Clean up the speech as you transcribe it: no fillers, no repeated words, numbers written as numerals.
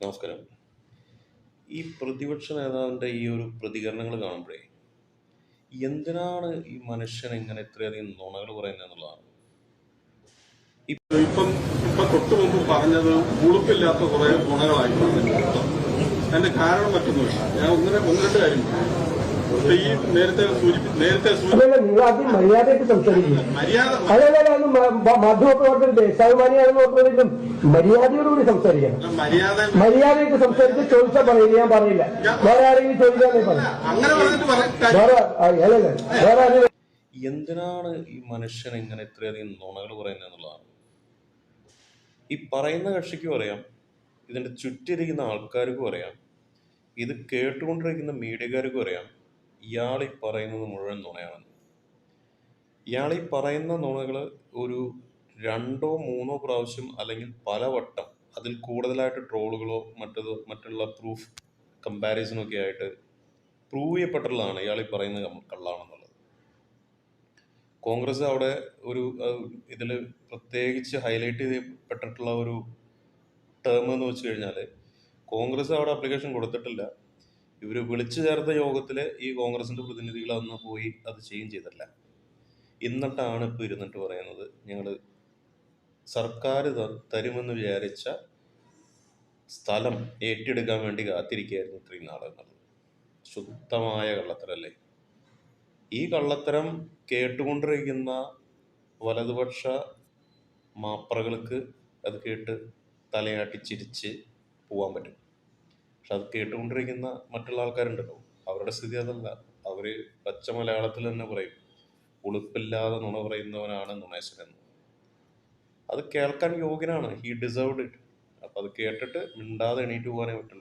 നമസ്കാരം. ഈ പ്രതിപക്ഷ നേതാവിൻ്റെ ഈ ഒരു പ്രതികരണങ്ങൾ കാണുമ്പോഴേ, എന്തിനാണ് ഈ മനുഷ്യൻ ഇങ്ങനെ ഇത്രയധികം നുണകൾ പറയുന്നത് എന്നുള്ളതാണ്. ഇപ്പം ഇപ്പൊ തൊട്ടു മുമ്പ് പറഞ്ഞത് ഉളുപ്പില്ലാത്ത കുറെ ഗുണങ്ങളായി പറഞ്ഞു. അതിന്റെ കാരണം മറ്റൊന്നുമില്ല. ഞാൻ ഒന്ന് രണ്ട് കാര്യം പറയാം. ഈ നേരത്തെ നിങ്ങൾ ആദ്യം മര്യാദയ്ക്ക് സംസാരിക്കും. മര്യാദ മാധ്യമപ്രവർത്തകർ ദേശാഭിമാനിയാണെന്ന് ഓർക്കുന്നതിലും മര്യാദയോടുകൂടി സംസാരിക്കണം. മര്യാദയ്ക്ക് സംസാരിച്ച് ചോദിച്ചാൽ പറയില്ല, ഞാൻ പറയില്ല. വേറെ ആരെങ്കിലും ചോദിക്കാന്നേ പറയും. അങ്ങനെ വേറെ ആരെങ്കിലും എന്തിനാണ് ഈ മനുഷ്യൻ ഇങ്ങനെ ഇത്രയധികം നുണകൾ പറയുന്നത് എന്നുള്ളതാണ്. ഈ പറയുന്ന കക്ഷിക്കും അറിയാം, ഇതിൻ്റെ ചുറ്റിരിക്കുന്ന ആൾക്കാർക്കും അറിയാം, ഇത് കേട്ടുകൊണ്ടിരിക്കുന്ന മീഡിയക്കാർക്കും അറിയാം, ഇയാൾ ഈ പറയുന്നത് മുഴുവൻ നുണയാണെന്ന്. ഇയാൾ ഈ പറയുന്ന നുണകൾ ഒരു രണ്ടോ മൂന്നോ പ്രാവശ്യം അല്ലെങ്കിൽ പലവട്ടം അതിൽ കൂടുതലായിട്ട് ട്രോളുകളോ മറ്റുള്ള പ്രൂഫ് കമ്പാരിസണൊക്കെ ആയിട്ട് പ്രൂവ് ചെയ്യപ്പെട്ടുള്ളതാണ് ഇയാൾ ഈ പറയുന്ന കള്ളാണെന്നുള്ളത്. കോൺഗ്രസ് അവിടെ ഒരു ഇതിൽ പ്രത്യേകിച്ച് ഹൈലൈറ്റ് ചെയ്യപ്പെട്ടിട്ടുള്ള ഒരു ടേം എന്ന് വെച്ച് കഴിഞ്ഞാൽ, കോൺഗ്രസ് അവിടെ അപ്ലിക്കേഷൻ കൊടുത്തിട്ടില്ല. ഇവർ വിളിച്ചു ചേർത്ത യോഗത്തിൽ ഈ കോൺഗ്രസിൻ്റെ പ്രതിനിധികൾ അന്ന് പോയി അത് ചെയ്യുകയും ചെയ്തിട്ടില്ല. എന്നിട്ടാണ് ഇപ്പോൾ ഇരുന്നിട്ട് പറയുന്നത് ഞങ്ങൾ സർക്കാർ തരുമെന്ന് വിചാരിച്ച സ്ഥലം ഏറ്റെടുക്കാൻ വേണ്ടി കാത്തിരിക്കുകയായിരുന്നു ഇത്രയും നാളെന്നുള്ളത്. ശുദ്ധമായ കള്ളത്തരല്ലേ. ഈ കള്ളത്തരം കേട്ടുകൊണ്ടിരിക്കുന്ന വലതുപക്ഷ മാപ്രകൾക്ക് അത് കേട്ട് തലയാട്ടി ചിരിച്ച് പോകാൻ പറ്റും. പക്ഷെ അത് കേട്ടുകൊണ്ടിരിക്കുന്ന മറ്റുള്ള ആൾക്കാരുണ്ടല്ലോ, അവരുടെ സ്ഥിതി അതല്ല. അവർ പച്ച മലയാളത്തിൽ തന്നെ പറയും, ഉളുപ്പില്ലാതെ നുണ പറയുന്നവനാണ് നുണേശ്വരൻ. അത് കേൾക്കാൻ യോഗ്യനാണ്, ഹി ഡിസേർവ്ഡ് ഇറ്റ്. അപ്പം അത് കേട്ടിട്ട് മിണ്ടാതെ എണീറ്റ് പോകാനേ പറ്റുള്ളൂ.